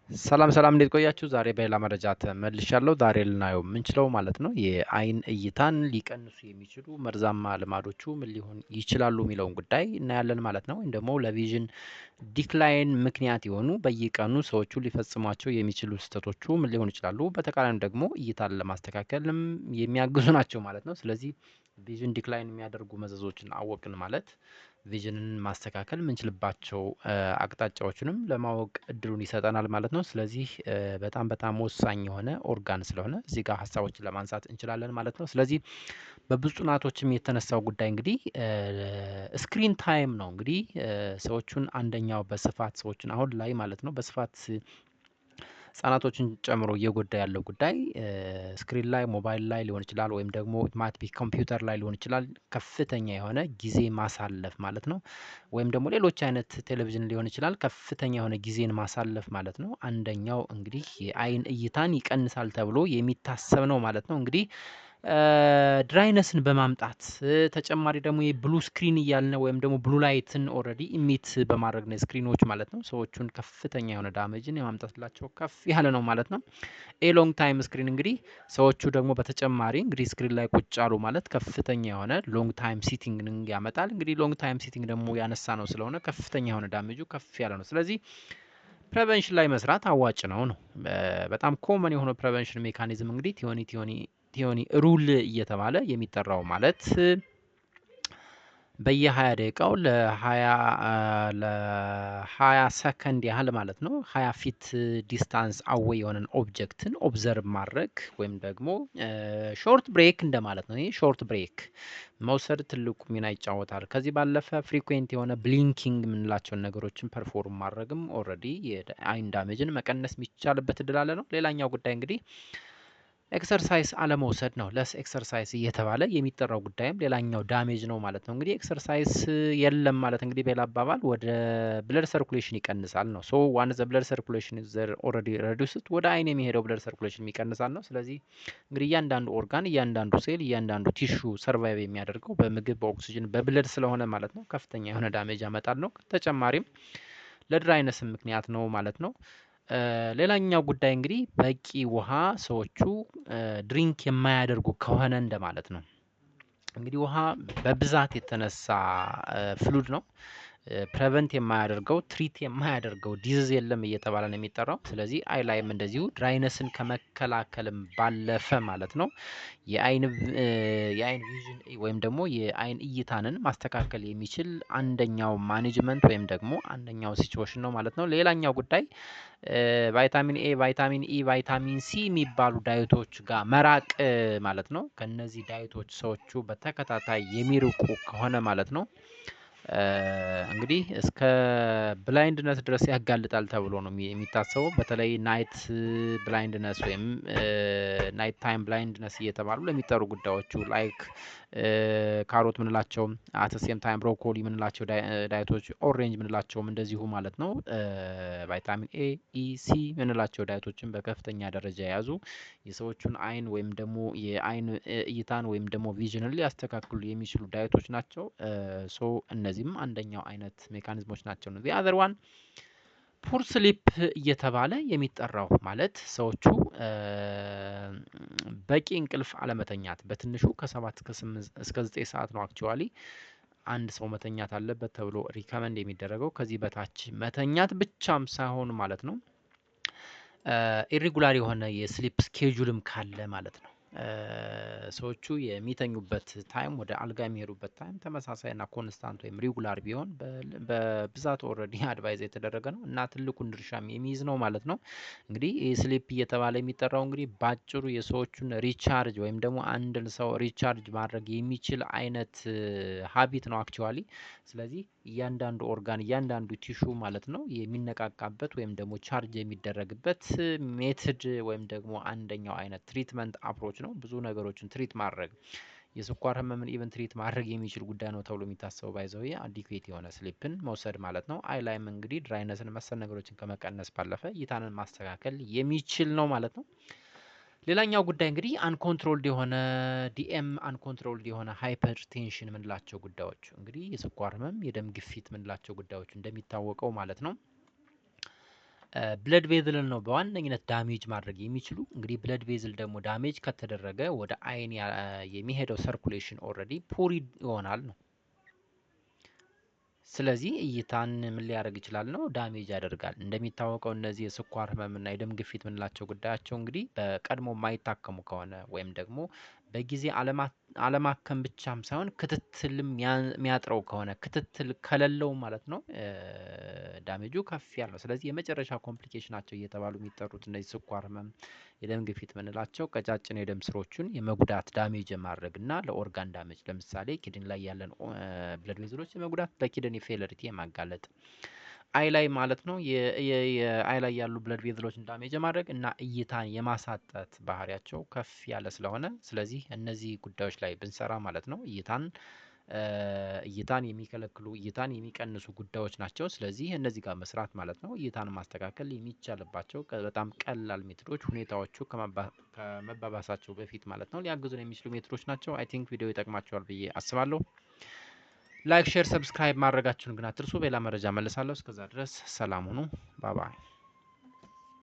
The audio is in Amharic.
ሰላም እንዴት ቆያችሁ? ዛሬ በሌላ መረጃ ተመልሻለሁ። ዛሬ ልናየው የምንችለው ማለት ነው የአይን እይታን ሊቀንሱ የሚችሉ መርዛማ ልማዶቹ ምን ሊሆን ይችላሉ የሚለውን ጉዳይ እናያለን ማለት ነው። ወይም ደግሞ ለቪዥን ዲክላይን ምክንያት የሆኑ በየቀኑ ሰዎቹ ሊፈጽሟቸው የሚችሉ ስህተቶቹ ምን ሊሆኑ ይችላሉ፣ በተቃራኒ ደግሞ እይታን ለማስተካከልም የሚያግዙ ናቸው ማለት ነው። ስለዚህ ቪዥን ዲክላይን የሚያደርጉ መዘዞችን አወቅን ማለት ቪዥንን ማስተካከል የምንችልባቸው አቅጣጫዎችንም ለማወቅ እድሉን ይሰጠናል ማለት ነው። ስለዚህ በጣም ወሳኝ የሆነ ኦርጋን ስለሆነ እዚህ ጋር ሀሳቦችን ለማንሳት እንችላለን ማለት ነው። ስለዚህ በብዙ ጥናቶችም የተነሳው ጉዳይ እንግዲህ ስክሪን ታይም ነው። እንግዲህ ሰዎቹን አንደኛው በስፋት ሰዎችን አሁን ላይ ማለት ነው በስፋት ህጻናቶችን ጨምሮ እየጎዳ ያለው ጉዳይ ስክሪን ላይ ሞባይል ላይ ሊሆን ይችላል፣ ወይም ደግሞ ማትቢ ኮምፒውተር ላይ ሊሆን ይችላል። ከፍተኛ የሆነ ጊዜ ማሳለፍ ማለት ነው። ወይም ደግሞ ሌሎች አይነት ቴሌቪዥን ሊሆን ይችላል። ከፍተኛ የሆነ ጊዜን ማሳለፍ ማለት ነው። አንደኛው እንግዲህ የአይን እይታን ይቀንሳል ተብሎ የሚታሰብ ነው ማለት ነው። እንግዲህ ድራይነስን በማምጣት ተጨማሪ ደግሞ የብሉ ስክሪን እያልን ወይም ደግሞ ብሉ ላይትን ኦልሬዲ ኢሚት በማድረግ ነው ስክሪኖች ማለት ነው። ሰዎቹን ከፍተኛ የሆነ ዳሜጅን የማምጣትላቸው ከፍ ያለ ነው ማለት ነው። ሎንግ ታይም ስክሪን እንግዲህ ሰዎቹ ደግሞ በተጨማሪ እንግዲህ ስክሪን ላይ ቁጭ አሉ ማለት ከፍተኛ የሆነ ሎንግ ታይም ሲቲንግ ያመጣል። እንግዲህ ሎንግ ታይም ሲቲንግ ደግሞ ያነሳ ነው ስለሆነ ከፍተኛ የሆነ ዳሜጁ ከፍ ያለ ነው። ስለዚህ ፕሬቨንሽን ላይ መስራት አዋጭ ነው። በጣም ኮመን የሆነ ፕሬቨንሽን ሜካኒዝም እንግዲህ ቲዮኒ ሩል እየተባለ የሚጠራው ማለት በየ20 ደቂቃው ለ20 ሰከንድ ያህል ማለት ነው 20 ፊት ዲስታንስ አዌይ የሆነን ኦብጀክትን ኦብዘርቭ ማድረግ ወይም ደግሞ ሾርት ብሬክ እንደማለት ነው። ይሄ ሾርት ብሬክ መውሰድ ትልቁ ሚና ይጫወታል። ከዚህ ባለፈ ፍሪኩዌንት የሆነ ብሊንኪንግ የምንላቸውን ነገሮችን ፐርፎርም ማድረግም ኦልሬዲ የአይን ዳሜጅን መቀነስ የሚቻልበት እድል አለ ነው። ሌላኛው ጉዳይ እንግዲህ ኤክሰርሳይዝ አለመውሰድ ነው። ለስ ኤክሰርሳይዝ እየተባለ የሚጠራው ጉዳይም ሌላኛው ዳሜጅ ነው ማለት ነው። እንግዲህ ኤክሰርሳይዝ የለም ማለት እንግዲህ በሌላ አባባል ወደ ብለድ ሰርኩሌሽን ይቀንሳል ነው። ሶ ዋን ዘ ብለድ ሰርኩሌሽን ዘር ኦልሬዲ ሬዱስድ ወደ አይን የሚሄደው ብለድ ሰርኩሌሽን ይቀንሳል ነው። ስለዚህ እንግዲህ እያንዳንዱ ኦርጋን፣ እያንዳንዱ ሴል፣ እያንዳንዱ ቲሹ ሰርቫይቭ የሚያደርገው በምግብ፣ በኦክሲጅን፣ በብለድ ስለሆነ ማለት ነው ከፍተኛ የሆነ ዳሜጅ ያመጣል ነው። ተጨማሪም ለድራይነስም ምክንያት ነው ማለት ነው። ሌላኛው ጉዳይ እንግዲህ በቂ ውሃ ሰዎቹ ድሪንክ የማያደርጉ ከሆነ እንደማለት ነው። እንግዲህ ውሃ በብዛት የተነሳ ፍሉድ ነው። ፕሬቨንት የማያደርገው ትሪት የማያደርገው ዲዚዝ የለም እየተባለ ነው የሚጠራው። ስለዚህ አይ ላይም እንደዚሁ ድራይነስን ከመከላከልም ባለፈ ማለት ነው የአይን ቪዥን ወይም ደግሞ የአይን እይታንን ማስተካከል የሚችል አንደኛው ማኔጅመንት ወይም ደግሞ አንደኛው ሲቹዌሽን ነው ማለት ነው። ሌላኛው ጉዳይ ቫይታሚን ኤ፣ ቫይታሚን ኢ፣ ቫይታሚን ሲ የሚባሉ ዳይቶች ጋር መራቅ ማለት ነው። ከነዚህ ዳይቶች ሰዎቹ በተከታታይ የሚርቁ ከሆነ ማለት ነው እንግዲህ እስከ ብላይንድነስ ድረስ ያጋልጣል ተብሎ ነው የሚታሰበው። በተለይ ናይት ብላይንድነስ ወይም ናይት ታይም ብላይንድነስ እየተባሉ ለሚጠሩ ጉዳዮቹ ላይክ ካሮት ምንላቸው፣ አተሴም ታይም ብሮኮሊ ምንላቸው ዳይቶች፣ ኦሬንጅ ምንላቸውም እንደዚሁ ማለት ነው ቫይታሚን ኤ፣ ኢ፣ ሲ ምንላቸው ዳይቶችን በከፍተኛ ደረጃ የያዙ የሰዎቹን አይን ወይም ደግሞ የአይን እይታን ወይም ደግሞ ቪዥንን ሊያስተካክሉ የሚችሉ ዳይቶች ናቸው። ሶ እነዚህም አንደኛው አይነት ሜካኒዝሞች ናቸው ነው። አዘር ዋን ፑር ስሊፕ እየተባለ የሚጠራው ማለት ሰዎቹ በቂ እንቅልፍ አለመተኛት በትንሹ ከ7 እስከ 9 ሰዓት ነው አክቹዋሊ አንድ ሰው መተኛት አለበት ተብሎ ሪከመንድ የሚደረገው። ከዚህ በታች መተኛት ብቻም ሳይሆን ማለት ነው ኢሬጉላር የሆነ የስሊፕ ስኬጁልም ካለ ማለት ነው ሰዎቹ የሚተኙበት ታይም ወደ አልጋ የሚሄዱበት ታይም ተመሳሳይና ኮንስታንት ወይም ሪጉላር ቢሆን በብዛት ኦልሬዲ አድቫይዝ የተደረገ ነው እና ትልቁን ድርሻም የሚይዝ ነው ማለት ነው። እንግዲህ ስሊፕ እየተባለ የሚጠራው እንግዲህ ባጭሩ የሰዎቹን ሪቻርጅ ወይም ደግሞ አንድን ሰው ሪቻርጅ ማድረግ የሚችል አይነት ሀቢት ነው አክቹዋሊ። ስለዚህ እያንዳንዱ ኦርጋን እያንዳንዱ ቲሹ ማለት ነው የሚነቃቃበት ወይም ደግሞ ቻርጅ የሚደረግበት ሜትድ ወይም ደግሞ አንደኛው አይነት ትሪትመንት አፕሮች ነው። ብዙ ነገሮችን ትሪት ማድረግ የስኳር ህመምን ኢቨን ትሪት ማድረግ የሚችል ጉዳይ ነው ተብሎ የሚታሰበው ባይዘው አዲኩዌት የሆነ ስሊፕን መውሰድ ማለት ነው። አይ ላይም እንግዲህ ድራይነስን መሰል ነገሮችን ከመቀነስ ባለፈ እይታንን ማስተካከል የሚችል ነው ማለት ነው። ሌላኛው ጉዳይ እንግዲህ አንኮንትሮልድ የሆነ ዲኤም አንኮንትሮልድ የሆነ ሃይፐር ቴንሽን ምንላቸው ጉዳዮች እንግዲህ የስኳር ህመም፣ የደም ግፊት ምንላቸው ጉዳዮች እንደሚታወቀው ማለት ነው ብለድ ቬዝልን ነው በዋነኝነት ዳሜጅ ማድረግ የሚችሉ። እንግዲህ ብለድ ቬዝል ደግሞ ዳሜጅ ከተደረገ ወደ አይን የሚሄደው ሰርኩሌሽን ኦልሬዲ ፑር ይሆናል ነው። ስለዚህ እይታን ምን ሊያደርግ ይችላል ነው? ዳሜጅ ያደርጋል። እንደሚታወቀው እነዚህ የስኳር ህመምና የደም ግፊት የምንላቸው ጉዳያቸው እንግዲህ በቀድሞ የማይታከሙ ከሆነ ወይም ደግሞ በጊዜ አለማከም ብቻም ሳይሆን ክትትልም የሚያጥረው ከሆነ ክትትል ከሌለው ማለት ነው ዳሜጁ ከፍ ያለው። ስለዚህ የመጨረሻ ኮምፕሊኬሽናቸው እየተባሉ የሚጠሩት እነዚህ ስኳር ህመም፣ የደም ግፊት የምንላቸው ቀጫጭን የደም ስሮችን የመጉዳት ዳሜጅ የማድረግ እና ለኦርጋን ዳሜጅ ለምሳሌ ኪድኒ ላይ ያለን ብለድ ቬዝሎች የመጉዳት ለኪድኒ ፌለሪቲ የማጋለጥ አይ ላይ ማለት ነው የአይ ላይ ያሉ ብለድ ቬዝሎችን ዳሜጅ የማድረግ እና እይታን የማሳጠት ባህሪያቸው ከፍ ያለ ስለሆነ ስለዚህ እነዚህ ጉዳዮች ላይ ብንሰራ ማለት ነው እይታን የሚከለክሉ እይታን የሚቀንሱ ጉዳዮች ናቸው። ስለዚህ እነዚህ ጋር መስራት ማለት ነው እይታን ማስተካከል የሚቻልባቸው በጣም ቀላል ሜትዶች ሁኔታዎቹ ከመባባሳቸው በፊት ማለት ነው ሊያግዙን የሚችሉ ሜትዶች ናቸው። አይ ቲንክ ቪዲዮ ይጠቅማቸዋል ብዬ አስባለሁ። ላይክ፣ ሼር፣ ሰብስክራይብ ማድረጋችሁን ግን አትርሱ። በሌላ መረጃ መልሳለሁ። እስከዛ ድረስ ሰላም ሁኑ። ባባይ